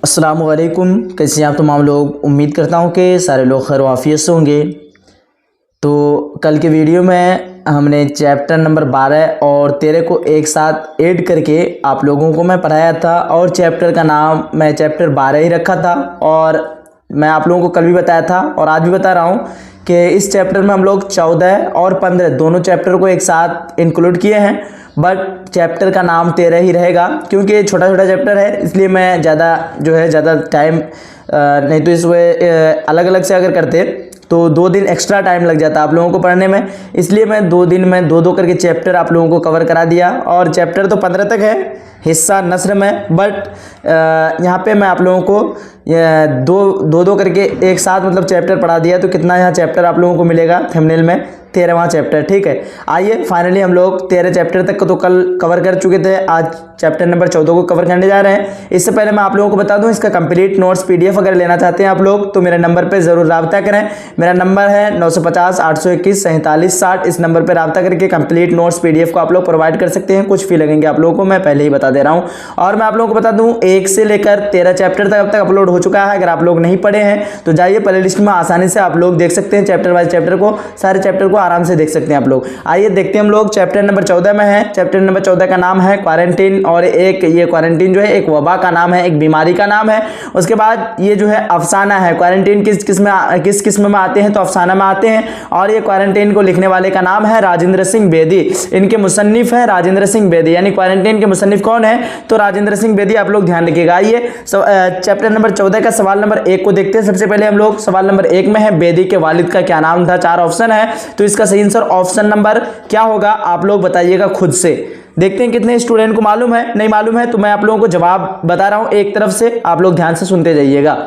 अस्सलामुअलैकुम। कैसे हैं आप तमाम लोग। उम्मीद करता हूँ कि सारे लोग खैर आफियत से होंगे। तो कल के वीडियो में हमने चैप्टर नंबर 12 और 13 को एक साथ ऐड करके आप लोगों को मैं पढ़ाया था और चैप्टर का नाम मैं चैप्टर 12 ही रखा था। और मैं आप लोगों को कल भी बताया था और आज भी बता रहा हूँ कि इस चैप्टर में हम लोग 14 और 15 दोनों चैप्टर को एक साथ इंक्लूड किए हैं, बट चैप्टर का नाम 13 ही रहेगा क्योंकि छोटा छोटा चैप्टर है, इसलिए मैं ज़्यादा टाइम नहीं तो इसमें अलग अलग से अगर करते तो 2 दिन एक्स्ट्रा टाइम लग जाता आप लोगों को पढ़ने में, इसलिए मैं 2 दिन में 2 करके चैप्टर आप लोगों को कवर करा दिया। और चैप्टर तो 15 तक है, हिस्सा नस्र में, बट यहाँ पे मैं आप लोगों को दो करके एक साथ मतलब चैप्टर पढ़ा दिया। तो कितना यहाँ चैप्टर आप लोगों को मिलेगा थंबनेल में, 13वां चैप्टर। ठीक है, आइए फाइनली हम लोग 13 चैप्टर तक तो कल कवर कर चुके थे, आज चैप्टर नंबर 14 को कवर करने जा रहे हैं। इससे पहले मैं आप लोगों को बता दूं, इसका कंप्लीट नोट्स PDF अगर लेना चाहते हैं आप लोग तो मेरे नंबर पे ज़रूर रब्ता करें। मेरा नंबर है 950 821 47 60। इस नंबर पर रब्ता करके कंप्लीट नोट्स PDF को आप लोग प्रोवाइड कर सकते हैं। कुछ फी लगेंगे आप लोगों को, मैं पहले ही बता दे रहा हूँ। और मैं आप लोगों को बता दूँ 1 से लेकर 13 चैप्टर तक अब तक अपलोड हो चुका है। अगर आप लोग नहीं पढ़े हैं तो जाइए प्ले लिस्ट में, आसानी से आप लोग देख सकते हैं। चैप्टर वाइज चैप्टर को, सारे चैप्टर को आराम से देख सकते हैं आप लोग। आइए देखते हैं हम लोग चैप्टर नंबर 14 में है। चैप्टर नंबर 14 का नाम है क्वारंटीन, और एक ये क्वारंटीन जो है एक वबा का नाम है, एक बीमारी का नाम है। उसके बाद ये जो है अफसाना है। क्वारंटीन किस किस्म में आते हैं तो अफसाना में आते हैं। और ये क्वारंटीन को लिखने वाले का नाम है राजेंद्र सिंह बेदी। इनके मुसन्निफ है राजेंद्र सिंह बेदी, यानी क्वारंटीन के मुसन्निफ कौन है तो राजेंद्र सिंह बेदी। आप लोग ध्यान रखिएगा। आइए चैप्टर नंबर 14 का सवाल नंबर 1 को देखते हैं। सबसे पहले हम लोग सवाल नंबर 1 में है, बेदी के वालिद का क्या नाम था। 4 ऑप्शन है, तो इसका सही आंसर ऑप्शन नंबर क्या होगा आप लोग बताइएगा खुद से। देखते हैं कितने स्टूडेंट को मालूम है, नहीं मालूम है तो मैं आप लोगों को जवाब बता रहा हूं एक तरफ से, आप लोग ध्यान से सुनते जाइएगा।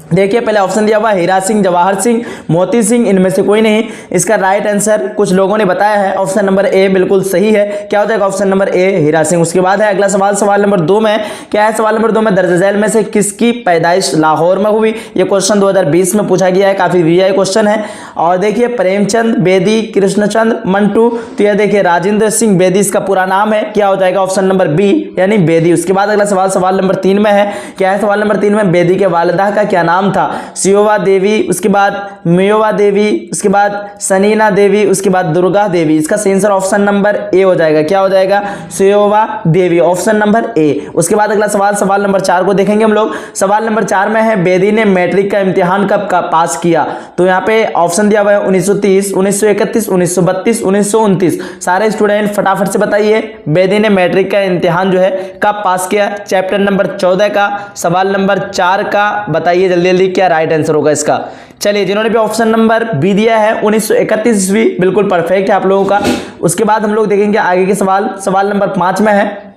देखिए पहले ऑप्शन दिया हुआ हीरा सिंह, जवाहर सिंह, मोती सिंह, इनमें से कोई नहीं। इसका राइट आंसर कुछ लोगों ने बताया है ऑप्शन नंबर ए बिल्कुल सही है। क्या हो जाएगा ऑप्शन नंबर ए हीरा सिंह। उसके बाद है अगला सवाल, सवाल नंबर 2 में क्या है। सवाल नंबर 2 में दर्ज झैल में से किसकी पैदाइश लाहौर में हुई। ये क्वेश्चन 2020 में पूछा गया है, काफी VI क्वेश्चन है। और देखिए प्रेमचंद बेदी, कृष्णचंद मंटू, तो यह देखिए राजेंद्र सिंह बेदी इसका पूरा नाम है। क्या हो जाएगा ऑप्शन नंबर बी यानी बेदी। उसके बाद अगला सवाल, सवाल नंबर 3 में है। क्या है सवाल नंबर 3 में, बेदी के वालिदा का क्या नाम था। सियोवा देवी, उसके बाद मियोवा देवी, उसके बाद सनीना देवी, उसके बाद दुर्गा देवी। इसका सही आंसर ऑप्शन नंबर ए हो जाएगा। क्या हो जाएगा सियोवा देवी, ऑप्शन नंबर ए। उसके बाद अगला सवाल, सवाल नंबर 4 को देखेंगे हम लोग। सवाल नंबर 4 में है, बेदी ने मैट्रिक का इम्तिहान कब पास किया। तो यहाँ पे ऑप्शन दिया हुआ है 1930, 1931, 1932, 1929। सारे स्टूडेंट फटाफट से बताइए बेदी ने मैट्रिक का इम्तिहान जो है कब पास किया। चैप्टर नंबर 14 का सवाल नंबर 4 का बताइए जल्दी जल्दी क्या राइट आंसर होगा इसका। चलिए जिन्होंने भी ऑप्शन नंबर बी दिया है 1931 ईस्वी, बिल्कुल परफेक्ट है आप लोगों का। उसके बाद हम लोग देखेंगे आगे के सवाल। सवाल नंबर 5 में है।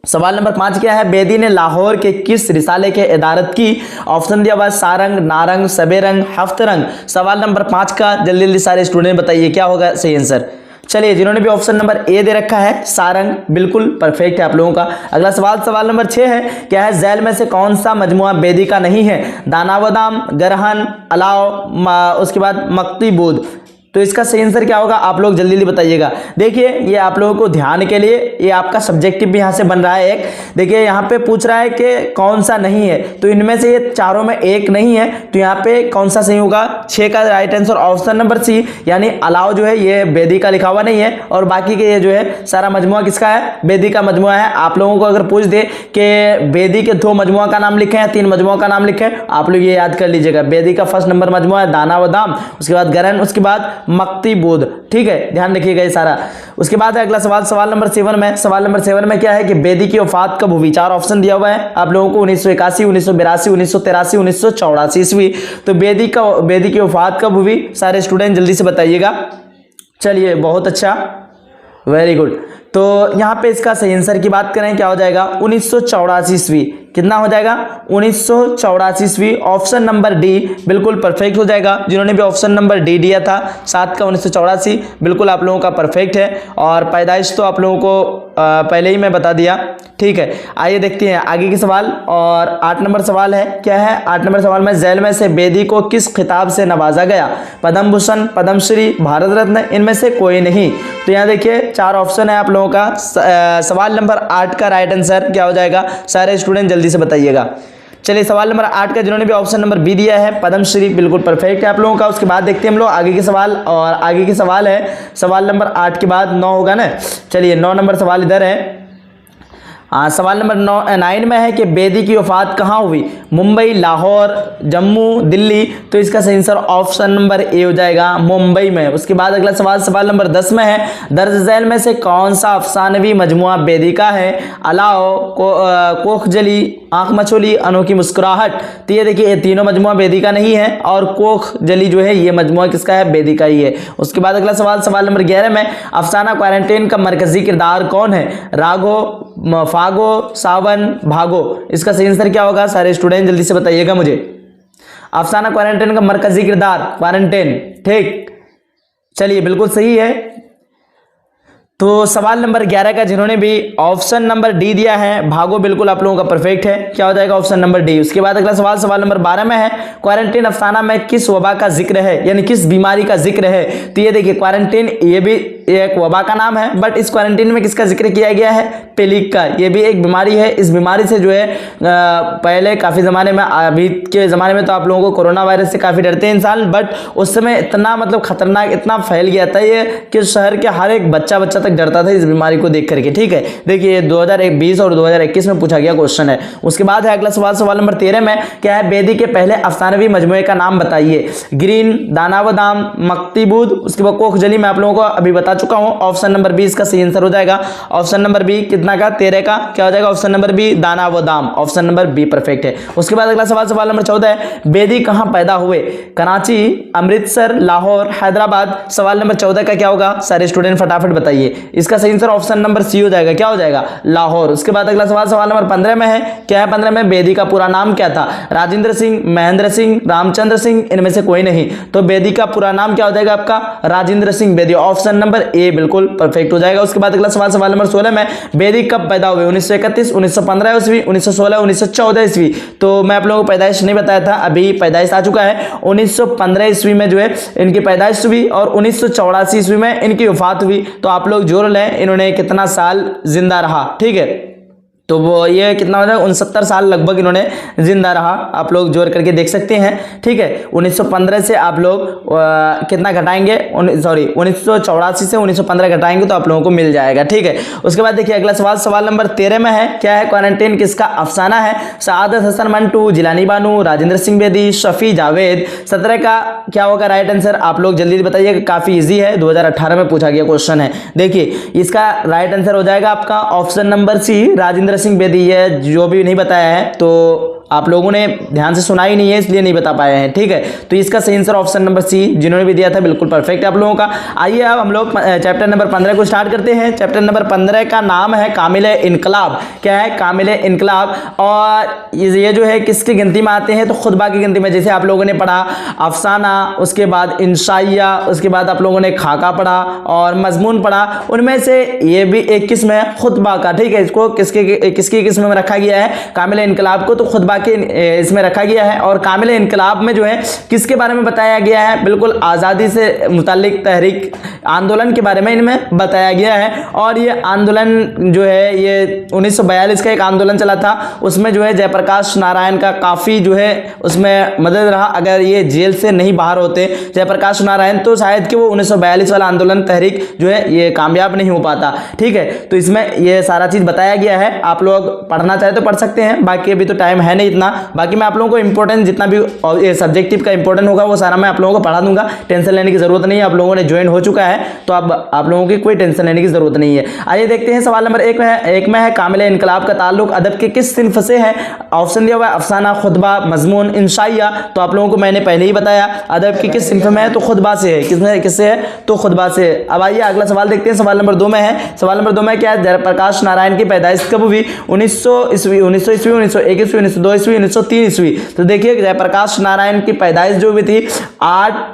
सवाल नंबर 5 क्या है, बेदी ने लाहौर के किस रिसाले के इदारत की। ऑप्शन दिया हुआ सारंग, नारंग, सबेरंग, हफ्तरंग। सवाल नंबर 5 का जल्दी जल्दी सारे स्टूडेंट बताइए क्या होगा सही आंसर। चलिए जिन्होंने भी ऑप्शन नंबर ए दे रखा है सारंग, बिल्कुल परफेक्ट है आप लोगों का। अगला सवाल, सवाल नंबर 6 है। क्या है झैल में से कौन सा मजमुआ बेदी का नहीं है। दानावदाम, गरहन, अलाव, उसके बाद मक्ती बोध। तो इसका सही आंसर क्या होगा आप लोग जल्दी जल्दी बताइएगा। देखिए ये आप लोगों को ध्यान के लिए, ये आपका सब्जेक्टिव भी यहाँ से बन रहा है एक। देखिए यहाँ पे पूछ रहा है कि कौन सा नहीं है, तो इनमें से ये चारों में एक नहीं है, तो यहाँ पे कौन सा सही होगा। 6 का right answer option number C यानी अलाव जो है ये बेदी का लिखा हुआ नहीं है, और बाकी के ये जो है सारा मजमुआ किसका है, बेदी का मजमुआ है। आप लोगों को अगर पूछ दे कि बेदी के 2 मजमुआ का नाम लिखे हैं, 3 मजमुआ का नाम लिखे, आप लोग ये याद कर लीजिएगा। बेदी का फर्स्ट नंबर मजमुआ है दाना वदाम, उसके बाद गरन, उसके बाद मक्ती बोध। ठीक है, ध्यान रखिएगा ये सारा। उसके बाद है अगला सवाल, सवाल नंबर 7 में। सवाल नंबर 7 में क्या है कि बेदी की वफात कब हुई। 4 ऑप्शन दिया हुआ है आप लोगों को, 1981, 1982, 1983, 1984 ईस्वी। तो बेदी की वफात कब हुई सारे स्टूडेंट जल्दी से बताइएगा। चलिए बहुत अच्छा, वेरी गुड। तो यहाँ पे इसका सही आंसर की बात करें क्या हो जाएगा 1984 ईस्वी। कितना हो जाएगा 1984 ईस्वी। ऑप्शन नंबर डी बिल्कुल परफेक्ट हो जाएगा। जिन्होंने भी ऑप्शन नंबर डी दिया था 7 का 1984, बिल्कुल आप लोगों का परफेक्ट है। और पैदाइश तो आप लोगों को पहले ही मैं बता दिया। ठीक है, आइए देखते हैं आगे के सवाल। और 8 नंबर सवाल है, क्या है 8 नंबर सवाल में, झैल में से बेदी को किस खिताब से नवाजा गया। पद्म भूषण, पद्मश्री, भारत रत्न, इनमें से कोई नहीं। तो यहाँ देखिए 4 ऑप्शन है आप लोगों लोगों का सवाल नंबर 8 का राइट आंसर क्या हो जाएगा, सारे स्टूडेंट जल्दी से बताइएगा। चलिए सवाल नंबर 8 का जिन्होंने भी ऑप्शन नंबर बी दिया है पद्मश्री, बिल्कुल परफेक्ट है आप लोगों का। उसके बाद देखते हैं हम लोग आगे के सवाल, और आगे के सवाल है सवाल नंबर 8 के बाद 9 होगा ना। चलिए 9 नंबर सवाल इधर है। सवाल नंबर 9 में है कि बेदी की वफात कहाँ हुई, मुंबई, लाहौर, जम्मू, दिल्ली। तो इसका सही आंसर ऑप्शन नंबर ए हो जाएगा, मुंबई में। उसके बाद अगला सवाल सवाल नंबर 10 में है, दर्ज झैल में से कौन सा अफसानवी मजमुआ बेदी का है, अलाओ, कोखजली, आंख मचोली, अनोखी मुस्कुराहट। तो ये देखिए ये तीनों मजमुआ बेदी का नहीं है, और कोखजली जो है ये मजमुआ किसका है, बेदी का ही है। उसके बाद अगला सवाल सवाल नंबर 11 में, अफसाना क्वारंटाइन का मरकजी किरदार कौन है, राघो, फागो, सावन, भागो। इसका सही आंसर क्या होगा, सारे स्टूडेंट जल्दी से बताइएगा मुझे। अफसाना क्वारंटाइन का मरकजी किरदार क्वारंटाइन, ठीक, चलिए बिल्कुल सही है। तो सवाल नंबर 11 का जिन्होंने भी ऑप्शन नंबर डी दिया है, भागो, बिल्कुल आप लोगों का परफेक्ट है, क्या हो जाएगा ऑप्शन नंबर डी। उसके बाद अगला सवाल सवाल नंबर 12 में है, क्वारंटाइन अफसाना में किस वबा का जिक्र है, यानी किस बीमारी का जिक्र है। तो ये देखिए क्वारंटाइन ये भी एक वबा का नाम है, बट इस क्वारंटाइन में किसका जिक्र किया गया है, पेलिक का। ये भी एक बीमारी है, इस बीमारी से जो है पहले काफ़ी ज़माने में, अभी के ज़माने में तो आप लोगों को कोरोना वायरस से काफ़ी डरते हैं इंसान, बट उस समय इतना मतलब खतरनाक, इतना फैल गया था ये कि शहर के हर एक बच्चा तक डरता था इस बीमारी को देख करके, ठीक है। देखिए 2020 और 2021 में पूछा गया क्वेश्चन है। उसके बाद है अगला सवाल सवाल नंबर 13 में, क्या है, बेदी के पहले अफसानवी मजमुए का नाम बताइए, ग्रीन, दानावदाम, मक्तीबूद। उसके बाद कोखजली मैं आप लोगों को अभी बता चुका हूं, ऑप्शन नंबर बी इसका सही आंसर हो जाएगा। ऑप्शन नंबर बी कितना का, 13 का, क्या हो जाएगा ऑप्शन नंबर बी, दानावदाम, ऑप्शन नंबर बी परफेक्ट है। उसके बाद अगला सवाल सवाल नंबर 14 है, बेदी कहां पैदा हुए, कराची, अमृतसर, लाहौर, हैदराबाद। सवाल नंबर 14 का क्या होगा, सारे स्टूडेंट फटाफट बताइए। इसका सही आंसर ऑप्शन नंबर सी हो जाएगा, क्या हो जाएगा, लाहौर। उसके बाद अगला सवाल सवाल नंबर 15 में है, क्या है 15 में, बेदी का पूरा नाम क्या था, राजेंद्र सिंह, महेंद्र सिंह, रामचंद्र सिंह, इनमें से कोई नहीं। तो बेदी का पूरा नाम क्या हो जाएगा आपका, राजेंद्र सिंह बेदी, ऑप्शन नंबर ए बिल्कुल परफेक्ट हो जाएगा। उसके बाद अगला सवाल सवाल नंबर 16 में, बेदी कब पैदा हुए, 1931, 1915 ईस्वी, 1916, 1914 ईस्वी। तो मैं आप लोगों को पैदाइश नहीं बताया था, अभी पैदाइश आ चुका है। 1915 ईस्वी में जो है इनकी पैदाइश हुई, और 1984 ईस्वी में इनकी वफात हुई। तो आप लोग जोड़ लें इन्होंने कितना साल जिंदा रहा, ठीक है। तो वो ये कितना हो जाएगा, 69 साल लगभग इन्होंने जिंदा रहा, आप लोग जोड़ करके देख सकते हैं, ठीक है। 1915 से आप लोग कितना घटाएंगे, 1984 से 1915 घटाएंगे तो आप लोगों को मिल जाएगा, ठीक है। उसके बाद देखिए अगला सवाल सवाल नंबर 13 में है, क्या है, क्वारंटाइन किसका अफसाना है, सआदत हसन मंटू, जिलानी बानू, राजेंद्र सिंह बेदी, शफी जावेद। 17 का क्या होगा राइट आंसर, आप लोग जल्दी बताइए, काफी इजी है, 2018 में पूछा गया क्वेश्चन है। देखिए इसका राइट आंसर हो जाएगा आपका option number C, Rajendra Singh Bedi है। जो भी नहीं बताया है तो आप लोगों ने ध्यान से सुना ही नहीं है, इसलिए नहीं बता पाए हैं, ठीक है। तो इसका सही आंसर ऑप्शन नंबर सी, जिन्होंने भी दिया था बिल्कुल परफेक्ट है आप लोगों का। आइए अब हम लोग चैप्टर नंबर 15 को स्टार्ट करते हैं। चैप्टर नंबर 15 का नाम है कामिल इनकलाब। क्या है, कामिल इनकलाब। और ये जो है किसकी गिनती में आते हैं, तो खुतबा की गिनती में। जैसे आप लोगों ने पढ़ा अफसाना, उसके बाद इंशाइया, उसके बाद आप लोगों ने खाका पढ़ा और मजमून पढ़ा, उनमें से ये भी एक किस्म है खुतबा का, ठीक है। इसको किसकी किस्म में रखा गया है, कामिल इनकलाब को, तो खुतबा के इसमें रखा गया है। और कामिल इनकलाब में जो है किसके बारे में बताया गया है, बिल्कुल आज़ादी से मुताल्लिक तहरीक आंदोलन के बारे में इनमें बताया गया है। और ये आंदोलन जो है ये 1942 का एक आंदोलन चला था, उसमें जो है जयप्रकाश नारायण का काफ़ी जो है उसमें मदद रहा। अगर ये जेल से नहीं बाहर होते जयप्रकाश नारायण, तो शायद कि वो 1942 वाला आंदोलन तहरीक जो है ये कामयाब नहीं हो पाता, ठीक है। तो इसमें ये सारा चीज़ बताया गया है, आप लोग पढ़ना चाहे तो पढ़ सकते हैं, बाकी अभी तो टाइम है नहीं इतना। बाकी मैं आप लोगों को इंपॉर्टेंट जितना भी सब्जेक्टिव का इंपॉर्टेंट होगा वो सारा मैं आप लोगों को पढ़ा दूंगा, टेंशन लेने की जरूरत नहीं है। आप लोगों ने ज्वाइन हो चुका है तो अब आप लोगों की कोई टेंशन लेने की जरूरत नहीं है। आइए देखते हैं सवाल नंबर 1 में है कामिल इनकलाब का ताल्लुक अदब के किस सिन्फ से है। ऑप्शन दिया हुआ है अफसाना, खुतबा, मजमून, इंशाइया। तो आप लोगों को मैंने पहले ही बताया अदब की किस सिन्फ में है, तो खुतबा से है। किससे है, तो खुतबा से। अब आइए अगला सवाल देखते हैं, सवाल नंबर 2 में है। सवाल नंबर 2 में क्या है, जयप्रकाश नारायण की पैदाइश कब हुई, 1900 ईस्वी, 1900 ईस्वी, 1901 ईस्वी, 1902 ईस्वी, 1903 ईस्वी। तो देखिए जयप्रकाश नारायण की पैदाइश जो हुई थी 8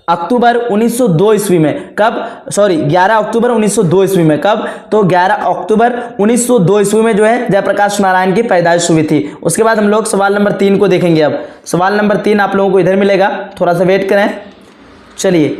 अक्टूबर 1902 ईस्वी में। कब, 11 अक्टूबर 1902 ईस्वी में। कब, तो 11 अक्टूबर 1902 ईस्वी में जो है जयप्रकाश नारायण की पैदाइश हुई थी। उसके बाद हम लोग सवाल नंबर 3 को देखेंगे। अब सवाल नंबर 3 आप लोगों को इधर मिलेगा, थोड़ा सा वेट करें। चलिए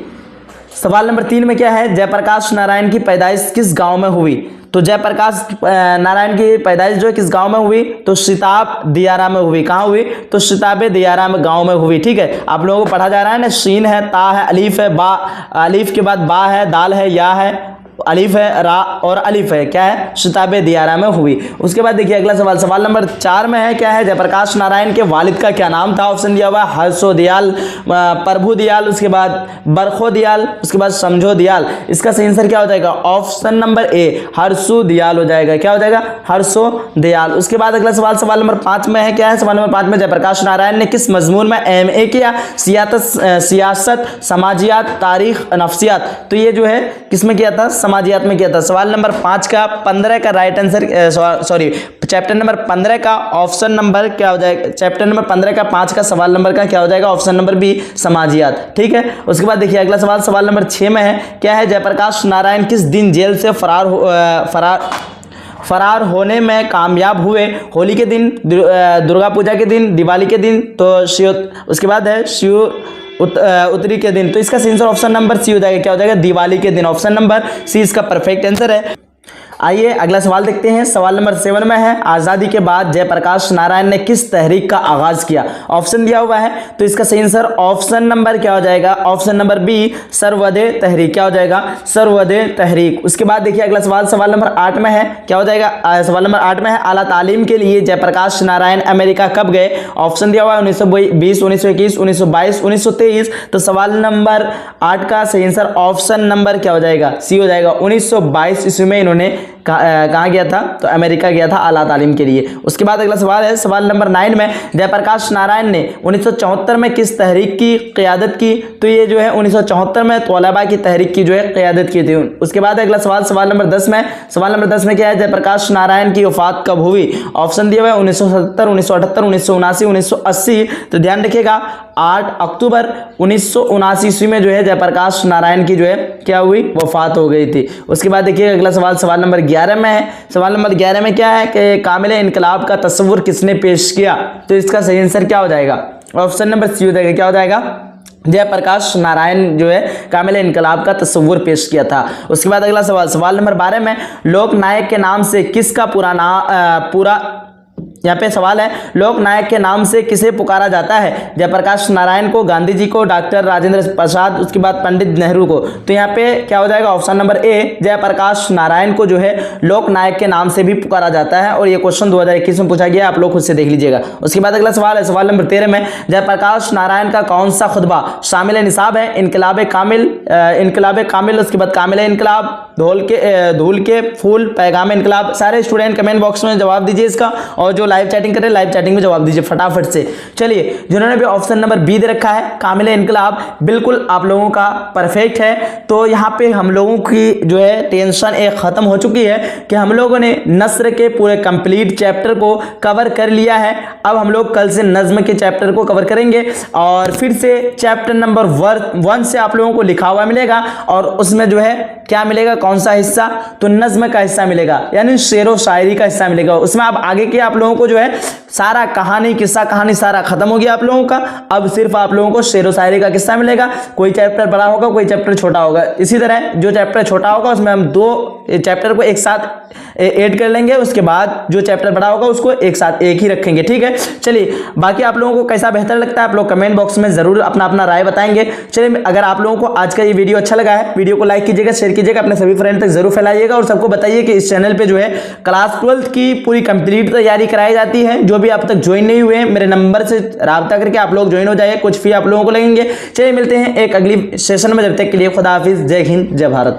सवाल नंबर 3 में क्या है, जयप्रकाश नारायण की पैदाइश किस गांव में हुई। तो जयप्रकाश नारायण की पैदाइश जो है किस गांव में हुई, तो सिताब दियारा में हुई। कहाँ हुई, तो सिताबे दियारा में गांव में हुई। ठीक है, आप लोगों को पढ़ा जा रहा है ना, शीन है, ता है, अलीफ है, बा, अलीफ के बाद बा है, दाल है, या है, अलीफ है, रा और अलीफ है, क्या है, सिताबे दियारा में हुई। उसके बाद देखिए अगला सवाल, सवाल नंबर 4 में है, क्या है, जयप्रकाश नारायण के वालिद का क्या नाम था। ऑप्शन दिया हुआ है हर्षो दयाल, प्रभु दयाल, उसके बाद बरखो दयाल, उसके बाद समझो दयाल। इसका सही आंसर क्या हो जाएगा, ऑप्शन नंबर ए हर्षो दयाल हो जाएगा। क्या हो जाएगा, हर्षो दयाल। उसके बाद अगला सवाल, सवाल नंबर 5 में है, क्या है, सवाल नंबर 5 में जयप्रकाश नारायण ने किस मजमून में MA किया, सियासत, समाजियात, तारीख, नफ्सियात। तो ये जो है किसमें किया था, समाजियात में किया था। सवाल नंबर 5 का 15 का right answer, sorry chapter number 15 का ऑप्शन नंबर क्या हो जाएगा, चैप्टर नंबर 15 का 5 का सवाल नंबर का क्या हो जाएगा, ऑप्शन नंबर बी समाजियात। ठीक है, उसके बाद देखिए अगला सवाल, सवाल नंबर 6 में है, क्या है, जयप्रकाश नारायण किस दिन जेल से फरार होने में कामयाब हुए। होली के दिन, दुर्गा पूजा के दिन, दिवाली के दिन, तो शिव, उसके बाद है शिव उत्तरी के दिन। तो इसका आंसर ऑप्शन नंबर सी हो जाएगा। क्या हो जाएगा, दिवाली के दिन। ऑप्शन नंबर सी इसका परफेक्ट आंसर है। आइए अगला सवाल देखते हैं। सवाल नंबर 7 में है, आज़ादी के बाद जयप्रकाश नारायण ने किस तहरीक का आगाज किया। ऑप्शन दिया हुआ है, तो इसका सही आंसर ऑप्शन नंबर क्या हो जाएगा, ऑप्शन नंबर बी सर्वोदय तहरीक। क्या हो जाएगा, सर्वोदय तहरीक। उसके बाद देखिए अगला सवाल, सवाल नंबर 8 में है, क्या हो जाएगा, सवाल नंबर 8 में है, आला तालीम के लिए जयप्रकाश नारायण अमेरिका कब गए। ऑप्शन दिया हुआ है 1920, 1921, 1922, 1923। तो सवाल नंबर 8 का सही आंसर ऑप्शन नंबर क्या हो जाएगा, सी हो जाएगा। 1922 ईस्वी में इन्होंने कहाँ गया था, तो अमेरिका गया था आला तालीम के लिए। उसके बाद अगला सवाल है, सवाल नंबर 9 में, जयप्रकाश नारायण ने 1974 में किस तहरीक की क़यादत की। तो ये जो है 1974 में तलबा की तहरीक की जो है क़यादत की थी। उसके बाद अगला सवाल, सवाल नंबर 10 में, सवाल नंबर 10 में क्या है, जयप्रकाश नारायण की वफात कब हुई। ऑप्शन दिया हुआ है 1970, 1978, 1979, 1980। तो ध्यान रखिएगा 8 अक्टूबर 1979 ईस्वी में जो है जयप्रकाश नारायण की जो है क्या हुई, वफात हो गई थी। उसके बाद देखिए अगला सवाल, सवाल नंबर 11 में है। सवाल नंबर 11 में क्या है कि कामिल इनकलाब का तस्वुर किसने पेश किया। तो इसका सही आंसर क्या हो जाएगा, ऑप्शन नंबर सी हो जाएगा। क्या हो जाएगा, जयप्रकाश नारायण जो है कामिल इनकलाब का तस्वुर पेश किया था। उसके बाद अगला सवाल, सवाल नंबर 12 में, लोक नायक के नाम से किसका पूरा यहाँ पे सवाल है, लोक नायक के नाम से किसे पुकारा जाता है। जयप्रकाश नारायण को, गांधी जी को, डॉक्टर राजेंद्र प्रसाद, उसके बाद पंडित नेहरू को। तो यहाँ पे क्या हो जाएगा, option number A Jayaprakash Narayan को जो है लोक नायक के नाम से भी पुकारा जाता है। और ये क्वेश्चन 2021 में पूछा गया, आप लोग खुद से देख लीजिएगा। उसके बाद अगला सवाल है, सवाल नंबर 13 में, जयप्रकाश नारायण का कौन सा खुतबा शामिल निसाब है। इनकलाब कामिल, उसके बाद कामिल इनकलाब, धूल के फूल, पैगाम इनकलाब। सारे स्टूडेंट कमेंट बॉक्स में जवाब दीजिए इसका, और जो लाइव चैटिंग करें लाइव चैटिंग में जवाब दीजिए फटाफट से। चलिए, जिन्होंने भी ऑप्शन नंबर बी दे रखा है कामिल इनकलाब, बिल्कुल आप लोगों का परफेक्ट है। तो यहाँ पे हम लोगों की जो है टेंशन एक खत्म हो चुकी है कि हम लोगों ने नस्र के पूरे कंप्लीट चैप्टर को कवर कर लिया है। अब हम लोग कल से नज्म के चैप्टर को कवर करेंगे, और फिर से चैप्टर नंबर 1 से आप लोगों को लिखा हुआ मिलेगा, और उसमें जो है क्या मिलेगा, कौन सा हिस्सा, तो नज्म का हिस्सा मिलेगा, यानी शेर व शायरी का हिस्सा मिलेगा। उसमें आप आगे के आप लोगों को जो है सारा कहानी, किस्सा कहानी सारा खत्म हो गया आप लोगों का। अब सिर्फ आप लोगों को शेर व शायरी का किस्सा मिलेगा। कोई चैप्टर बड़ा होगा, कोई चैप्टर छोटा होगा। इसी तरह जो चैप्टर छोटा होगा उसमें हम 2 चैप्टर को एक साथ ऐड कर लेंगे, उसके बाद जो चैप्टर बड़ा होगा उसको एक साथ एक ही रखेंगे। ठीक है, चलिए, बाकी आप लोगों को कैसा बेहतर लगता है आप लोग कमेंट बॉक्स में जरूर अपना अपना राय बताएंगे। चलिए, अगर आप लोगों को आज का ये वीडियो अच्छा लगा है, वीडियो को लाइक कीजिएगा, शेयर कीजिएगा, अपने सभी फ्रेंड तक जरूर फैलाइएगा, और सबको बताइए कि इस चैनल पे जो है क्लास 12th की पूरी कंप्लीट तैयारी कराई जाती है। जो भी अब तक ज्वाइन नहीं हुए हैं, मेरे नंबर से राब्ता करके आप लोग ज्वाइन हो जाइए, कुछ फी आप लोगों को लगेंगे। चलिए, मिलते हैं एक अगली सेशन में, जब तक के लिए खुदा हाफिज, जय हिंद, जय भारत।